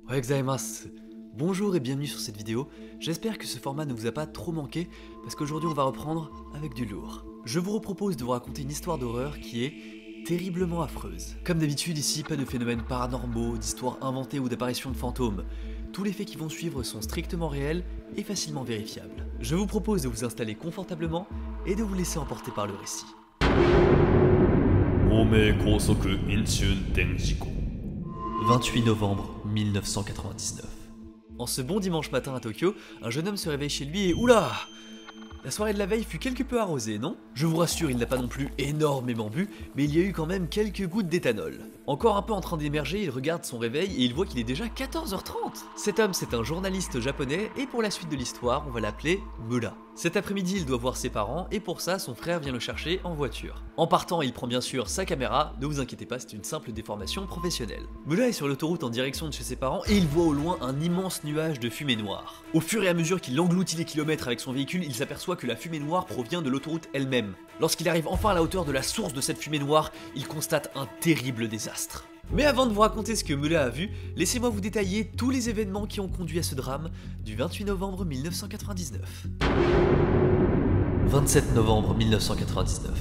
Ohayou gozaimasu. Bonjour et bienvenue sur cette vidéo. J'espère que ce format ne vous a pas trop manqué parce qu'aujourd'hui on va reprendre avec du lourd. Je vous propose de vous raconter une histoire d'horreur qui est terriblement affreuse. Comme d'habitude ici, pas de phénomènes paranormaux, d'histoires inventées ou d'apparitions de fantômes. Tous les faits qui vont suivre sont strictement réels et facilement vérifiables. Je vous propose de vous installer confortablement et de vous laisser emporter par le récit. 東名高速飲酒運転事故 28 novembre 1999. En ce bon dimanche matin à Tokyo, un jeune homme se réveille chez lui et oula! La soirée de la veille fut quelque peu arrosée, non? Je vous rassure, il n'a pas non plus énormément bu, mais il y a eu quand même quelques gouttes d'éthanol. Encore un peu en train d'émerger, il regarde son réveil et il voit qu'il est déjà 14h30. Cet homme, c'est un journaliste japonais et pour la suite de l'histoire, on va l'appeler Mura. Cet après-midi, il doit voir ses parents et pour ça, son frère vient le chercher en voiture. En partant, il prend bien sûr sa caméra, ne vous inquiétez pas, c'est une simple déformation professionnelle. Mura est sur l'autoroute en direction de chez ses parents et il voit au loin un immense nuage de fumée noire. Au fur et à mesure qu'il engloutit les kilomètres avec son véhicule, il s'aperçoit que la fumée noire provient de l'autoroute elle-même. Lorsqu'il arrive enfin à la hauteur de la source de cette fumée noire, il constate un terrible désastre. Mais avant de vous raconter ce que Mura a vu, laissez-moi vous détailler tous les événements qui ont conduit à ce drame du 28 novembre 1999. 27 novembre 1999.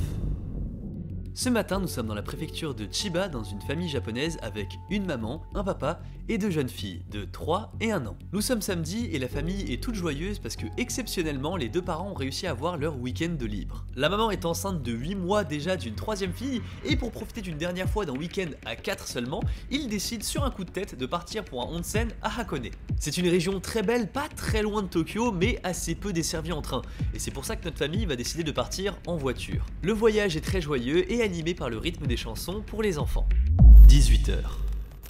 Ce matin, nous sommes dans la préfecture de Chiba dans une famille japonaise avec une maman, un papa et deux jeunes filles de 3 et 1 an. Nous sommes samedi et la famille est toute joyeuse parce que exceptionnellement les deux parents ont réussi à avoir leur week-end de libre. La maman est enceinte de 8 mois déjà d'une troisième fille et pour profiter d'une dernière fois d'un week-end à 4 seulement, ils décident sur un coup de tête de partir pour un onsen à Hakone. C'est une région très belle, pas très loin de Tokyo mais assez peu desservie en train et c'est pour ça que notre famille va décider de partir en voiture. Le voyage est très joyeux et animé par le rythme des chansons pour les enfants. 18h.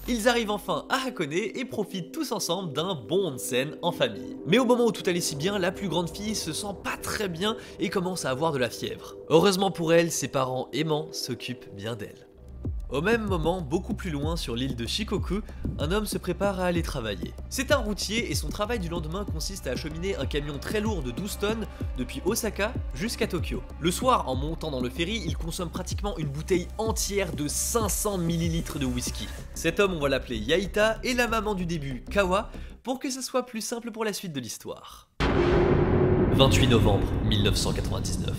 Ils arrivent enfin à Hakone et profitent tous ensemble d'un bon onsen en famille. Mais au moment où tout allait si bien, la plus grande fille se sent pas très bien et commence à avoir de la fièvre. Heureusement pour elle, ses parents aimants s'occupent bien d'elle. Au même moment, beaucoup plus loin sur l'île de Shikoku, un homme se prépare à aller travailler. C'est un routier et son travail du lendemain consiste à acheminer un camion très lourd de 12 tonnes depuis Osaka jusqu'à Tokyo. Le soir, en montant dans le ferry, il consomme pratiquement une bouteille entière de 500 ml de whisky. Cet homme, on va l'appeler Yaita et la maman du début, Kawa, pour que ça soit plus simple pour la suite de l'histoire. 28 novembre 1999.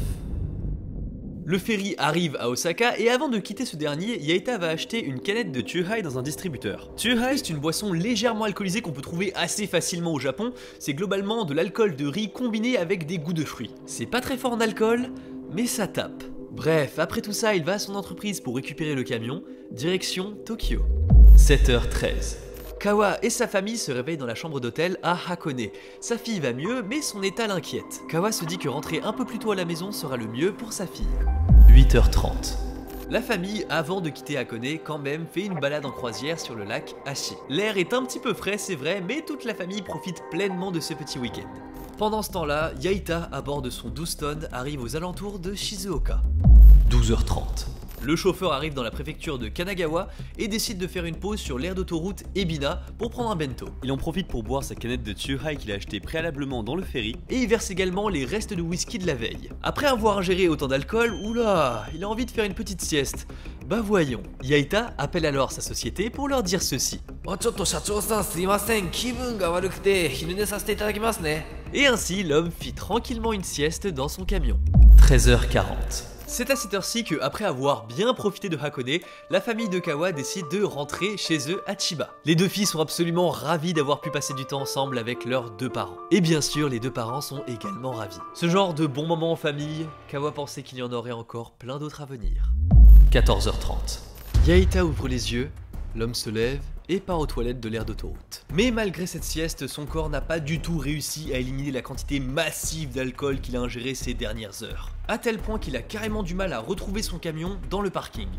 Le ferry arrive à Osaka et avant de quitter ce dernier, Yaita va acheter une canette de Chuhai dans un distributeur. Chuhai, c'est une boisson légèrement alcoolisée qu'on peut trouver assez facilement au Japon. C'est globalement de l'alcool de riz combiné avec des goûts de fruits. C'est pas très fort en alcool, mais ça tape. Bref, après tout ça, il va à son entreprise pour récupérer le camion, direction Tokyo. 7h13. Kawa et sa famille se réveillent dans la chambre d'hôtel à Hakone. Sa fille va mieux, mais son état l'inquiète. Kawa se dit que rentrer un peu plus tôt à la maison sera le mieux pour sa fille. 8h30. La famille, avant de quitter Hakone, quand même fait une balade en croisière sur le lac Ashi. L'air est un petit peu frais, c'est vrai, mais toute la famille profite pleinement de ce petit week-end. Pendant ce temps-là, Yaita, à bord de son 12 tonnes, arrive aux alentours de Shizuoka. 12h30. Le chauffeur arrive dans la préfecture de Kanagawa et décide de faire une pause sur l'aire d'autoroute Ebina pour prendre un bento. Il en profite pour boire sa canette de Chuhai qu'il a acheté préalablement dans le ferry et il verse également les restes de whisky de la veille. Après avoir ingéré autant d'alcool, oula, il a envie de faire une petite sieste. Bah voyons. Yaita appelle alors sa société pour leur dire ceci. Et ainsi, l'homme fit tranquillement une sieste dans son camion. 13h40. C'est à cette heure-ci que, après avoir bien profité de Hakone, la famille de Kawa décide de rentrer chez eux à Chiba. Les deux filles sont absolument ravies d'avoir pu passer du temps ensemble avec leurs deux parents. Et bien sûr, les deux parents sont également ravis. Ce genre de bons moments en famille, Kawa pensait qu'il y en aurait encore plein d'autres à venir. 14h30. Yaita ouvre les yeux, l'homme se lève et part aux toilettes de l'aire d'autoroute. Mais malgré cette sieste, son corps n'a pas du tout réussi à éliminer la quantité massive d'alcool qu'il a ingéré ces dernières heures. À tel point qu'il a carrément du mal à retrouver son camion dans le parking.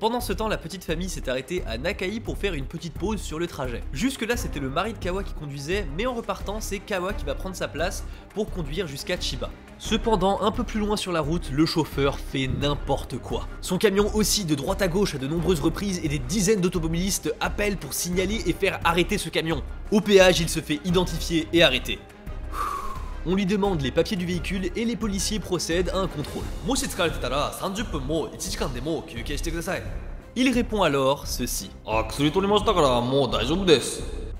Pendant ce temps, la petite famille s'est arrêtée à Nakai pour faire une petite pause sur le trajet. Jusque là, c'était le mari de Kawa qui conduisait, mais en repartant, c'est Kawa qui va prendre sa place pour conduire jusqu'à Chiba. Cependant, un peu plus loin sur la route, le chauffeur fait n'importe quoi. Son camion oscille de droite à gauche à de nombreuses reprises et des dizaines d'automobilistes appellent pour signaler et faire arrêter ce camion. Au péage, il se fait identifier et arrêter. On lui demande les papiers du véhicule et les policiers procèdent à un contrôle. Il répond alors ceci.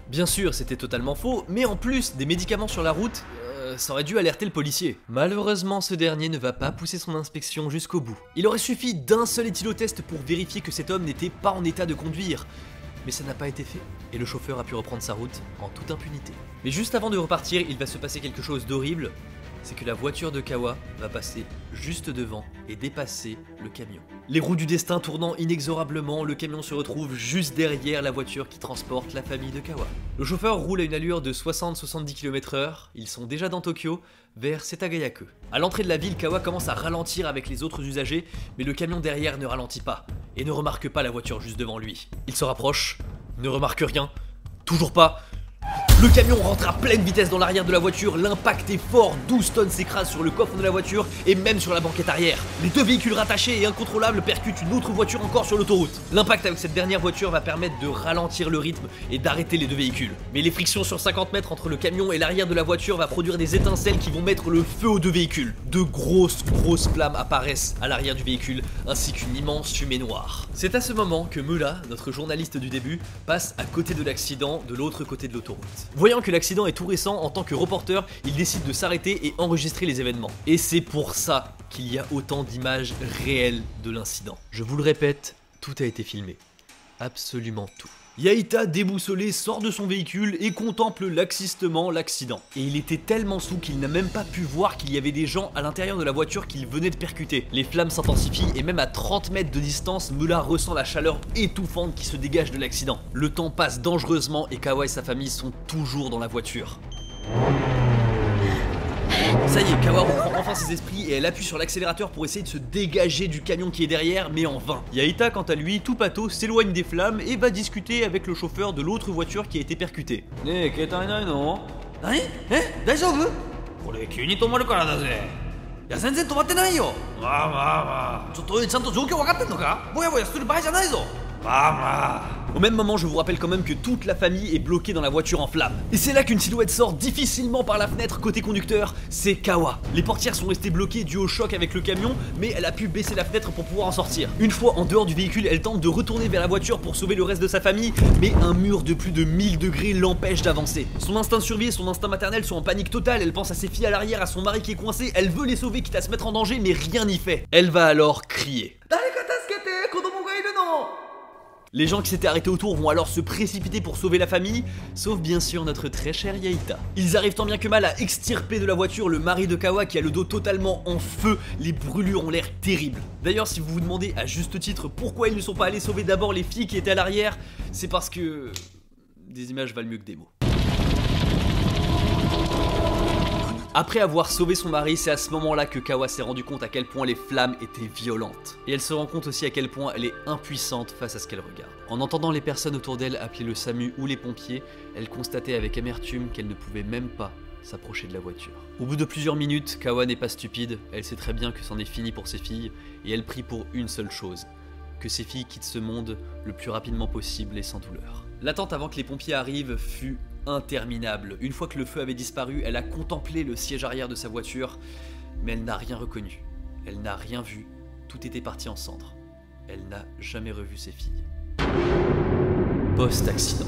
Bien sûr, c'était totalement faux, mais en plus des médicaments sur la route, ça aurait dû alerter le policier. Malheureusement, ce dernier ne va pas pousser son inspection jusqu'au bout. Il aurait suffi d'un seul éthylotest pour vérifier que cet homme n'était pas en état de conduire. Mais ça n'a pas été fait, et le chauffeur a pu reprendre sa route en toute impunité. Mais juste avant de repartir, il va se passer quelque chose d'horrible. C'est que la voiture de Kawa va passer juste devant et dépasser le camion. Les roues du destin tournant inexorablement, le camion se retrouve juste derrière la voiture qui transporte la famille de Kawa. Le chauffeur roule à une allure de 60-70 km/h, ils sont déjà dans Tokyo, vers Setagaya-ku. À l'entrée de la ville, Kawa commence à ralentir avec les autres usagers, mais le camion derrière ne ralentit pas, et ne remarque pas la voiture juste devant lui. Il se rapproche, ne remarque rien, toujours pas. Le camion rentre à pleine vitesse dans l'arrière de la voiture, l'impact est fort, 12 tonnes s'écrasent sur le coffre de la voiture et même sur la banquette arrière. Les deux véhicules rattachés et incontrôlables percutent une autre voiture encore sur l'autoroute. L'impact avec cette dernière voiture va permettre de ralentir le rythme et d'arrêter les deux véhicules. Mais les frictions sur 50 mètres entre le camion et l'arrière de la voiture va produire des étincelles qui vont mettre le feu aux deux véhicules. De grosses flammes apparaissent à l'arrière du véhicule ainsi qu'une immense fumée noire. C'est à ce moment que Mula, notre journaliste du début, passe à côté de l'accident de l'autre côté de l'autoroute. Voyant que l'accident est tout récent, en tant que reporter, il décide de s'arrêter et enregistrer les événements. Et c'est pour ça qu'il y a autant d'images réelles de l'incident. Je vous le répète, tout a été filmé. Absolument tout. Yaita, déboussolé, sort de son véhicule et contemple laxistement l'accident. Et il était tellement saoul qu'il n'a même pas pu voir qu'il y avait des gens à l'intérieur de la voiture qu'il venait de percuter. Les flammes s'intensifient et même à 30 mètres de distance, Mula ressent la chaleur étouffante qui se dégage de l'accident. Le temps passe dangereusement et Kawa et sa famille sont toujours dans la voiture. Ça y est, Kawa reprend enfin ses esprits et elle appuie sur l'accélérateur pour essayer de se dégager du camion qui est derrière, mais en vain. Yaita, quant à lui, tout pâteau, s'éloigne des flammes et va discuter avec le chauffeur de l'autre voiture qui a été percutée. Nani? Daijoubu? Au même moment, je vous rappelle quand même que toute la famille est bloquée dans la voiture en flammes. Et c'est là qu'une silhouette sort difficilement par la fenêtre côté conducteur, c'est Kawa. Les portières sont restées bloquées dû au choc avec le camion, mais elle a pu baisser la fenêtre pour pouvoir en sortir. Une fois en dehors du véhicule, elle tente de retourner vers la voiture pour sauver le reste de sa famille, mais un mur de plus de 1000 degrés l'empêche d'avancer. Son instinct de survie et son instinct maternel sont en panique totale, elle pense à ses filles à l'arrière, à son mari qui est coincé, elle veut les sauver quitte à se mettre en danger, mais rien n'y fait. Elle va alors crier. Les gens qui s'étaient arrêtés autour vont alors se précipiter pour sauver la famille, sauf bien sûr notre très cher Yaita. Ils arrivent tant bien que mal à extirper de la voiture le mari de Kawa qui a le dos totalement en feu, les brûlures ont l'air terribles. D'ailleurs, si vous vous demandez à juste titre pourquoi ils ne sont pas allés sauver d'abord les filles qui étaient à l'arrière, c'est parce que des images valent mieux que des mots. Après avoir sauvé son mari, c'est à ce moment-là que Kawa s'est rendu compte à quel point les flammes étaient violentes. Et elle se rend compte aussi à quel point elle est impuissante face à ce qu'elle regarde. En entendant les personnes autour d'elle appeler le SAMU ou les pompiers, elle constatait avec amertume qu'elle ne pouvait même pas s'approcher de la voiture. Au bout de plusieurs minutes, Kawa n'est pas stupide, elle sait très bien que c'en est fini pour ses filles, et elle prie pour une seule chose, que ses filles quittent ce monde le plus rapidement possible et sans douleur. L'attente avant que les pompiers arrivent fut interminable. Une fois que le feu avait disparu, elle a contemplé le siège arrière de sa voiture, mais elle n'a rien reconnu. Elle n'a rien vu, tout était parti en cendres. Elle n'a jamais revu ses filles. Post-accident.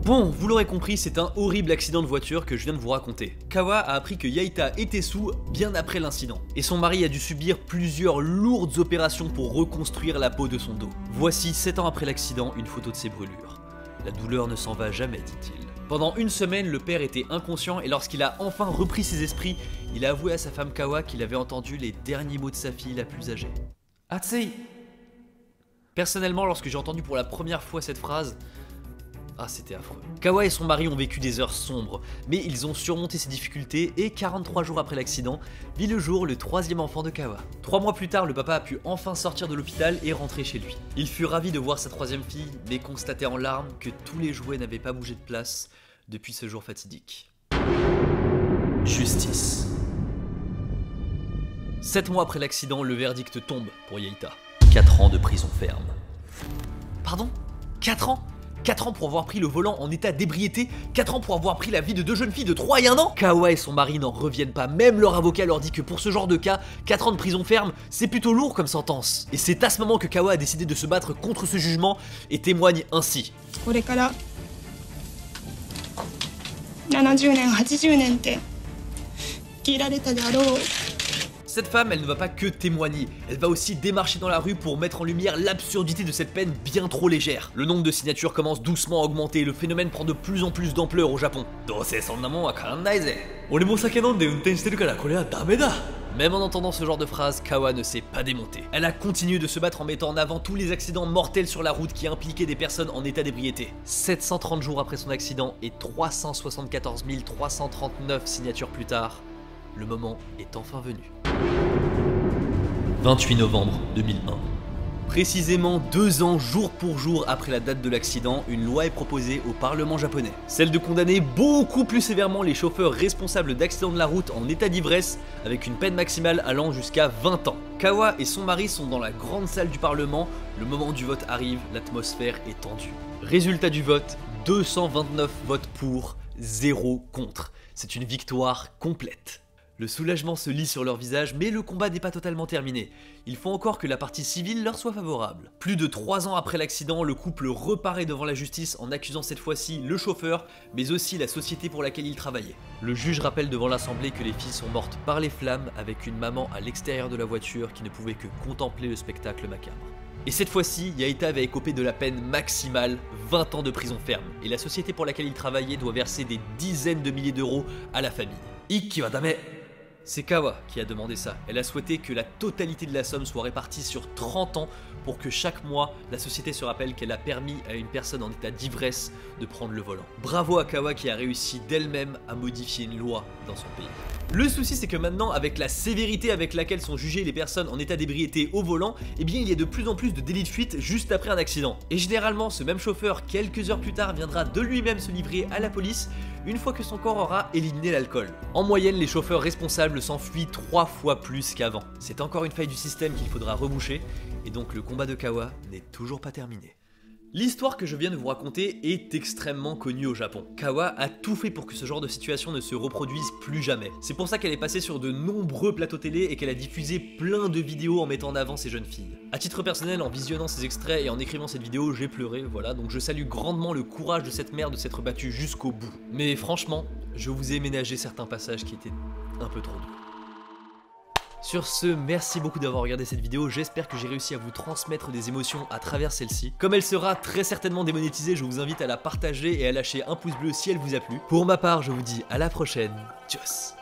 Bon, vous l'aurez compris, c'est un horrible accident de voiture que je viens de vous raconter. Kawa a appris que Yaita était sous bien après l'incident, et son mari a dû subir plusieurs lourdes opérations pour reconstruire la peau de son dos. Voici 7 ans après l'accident, une photo de ses brûlures. La douleur ne s'en va jamais, dit-il. Pendant une semaine, le père était inconscient et lorsqu'il a enfin repris ses esprits, il a avoué à sa femme Kawa qu'il avait entendu les derniers mots de sa fille la plus âgée. Atsui. Personnellement, lorsque j'ai entendu pour la première fois cette phrase, c'était affreux. Kawa et son mari ont vécu des heures sombres, mais ils ont surmonté ces difficultés et 43 jours après l'accident, vit le jour le 3e enfant de Kawa. 3 mois plus tard, le papa a pu enfin sortir de l'hôpital et rentrer chez lui. Il fut ravi de voir sa 3e fille, mais constatait en larmes que tous les jouets n'avaient pas bougé de place depuis ce jour fatidique. Justice. 7 mois après l'accident, le verdict tombe pour Yaita. 4 ans de prison ferme. Pardon ? 4 ans ? 4 ans pour avoir pris le volant en état d'ébriété, 4 ans pour avoir pris la vie de 2 jeunes filles de 3 et 1 an. Kawa et son mari n'en reviennent pas, même leur avocat leur dit que pour ce genre de cas, 4 ans de prison ferme, c'est plutôt lourd comme sentence. Et c'est à ce moment que Kawa a décidé de se battre contre ce jugement et témoigne ainsi. 70年80年って生きられたであろう。 Cette femme, elle ne va pas que témoigner, elle va aussi démarcher dans la rue pour mettre en lumière l'absurdité de cette peine bien trop légère. Le nombre de signatures commence doucement à augmenter et le phénomène prend de plus en plus d'ampleur au Japon. Même en entendant ce genre de phrase, Kawa ne s'est pas démontée. Elle a continué de se battre en mettant en avant tous les accidents mortels sur la route qui impliquaient des personnes en état d'ébriété. 730 jours après son accident et 374 339 signatures plus tard, le moment est enfin venu. 28 novembre 2001. Précisément 2 ans jour pour jour après la date de l'accident, une loi est proposée au Parlement japonais. Celle de condamner beaucoup plus sévèrement les chauffeurs responsables d'accidents de la route en état d'ivresse avec une peine maximale allant jusqu'à 20 ans. Kawa et son mari sont dans la grande salle du Parlement, le moment du vote arrive, l'atmosphère est tendue. Résultat du vote, 229 votes pour, 0 contre. C'est une victoire complète. Le soulagement se lit sur leur visage, mais le combat n'est pas totalement terminé. Il faut encore que la partie civile leur soit favorable. Plus de 3 ans après l'accident, le couple reparaît devant la justice en accusant cette fois-ci le chauffeur, mais aussi la société pour laquelle il travaillait. Le juge rappelle devant l'assemblée que les filles sont mortes par les flammes, avec une maman à l'extérieur de la voiture qui ne pouvait que contempler le spectacle macabre. Et cette fois-ci, Yaita va écoper de la peine maximale, 20 ans de prison ferme, et la société pour laquelle il travaillait doit verser des dizaines de milliers d'euros à la famille. Ikki wa dame. C'est Kawa qui a demandé ça. Elle a souhaité que la totalité de la somme soit répartie sur 30 ans pour que chaque mois, la société se rappelle qu'elle a permis à une personne en état d'ivresse de prendre le volant. Bravo à Kawa qui a réussi d'elle-même à modifier une loi dans son pays. Le souci, c'est que maintenant, avec la sévérité avec laquelle sont jugées les personnes en état d'ébriété au volant, eh bien il y a de plus en plus de délits de fuite juste après un accident. Et généralement, ce même chauffeur, quelques heures plus tard, viendra de lui-même se livrer à la police une fois que son corps aura éliminé l'alcool. En moyenne, les chauffeurs responsables s'enfuient 3 fois plus qu'avant. C'est encore une faille du système qu'il faudra reboucher, et donc le combat de Kawa n'est toujours pas terminé. L'histoire que je viens de vous raconter est extrêmement connue au Japon. Kawa a tout fait pour que ce genre de situation ne se reproduise plus jamais. C'est pour ça qu'elle est passée sur de nombreux plateaux télé et qu'elle a diffusé plein de vidéos en mettant en avant ces jeunes filles. À titre personnel, en visionnant ces extraits et en écrivant cette vidéo, j'ai pleuré, voilà, donc je salue grandement le courage de cette mère de s'être battue jusqu'au bout. Mais franchement, je vous ai ménagé certains passages qui étaient un peu trop doux. Sur ce, merci beaucoup d'avoir regardé cette vidéo, j'espère que j'ai réussi à vous transmettre des émotions à travers celle-ci. Comme elle sera très certainement démonétisée, je vous invite à la partager et à lâcher un pouce bleu si elle vous a plu. Pour ma part, je vous dis à la prochaine, tchuss.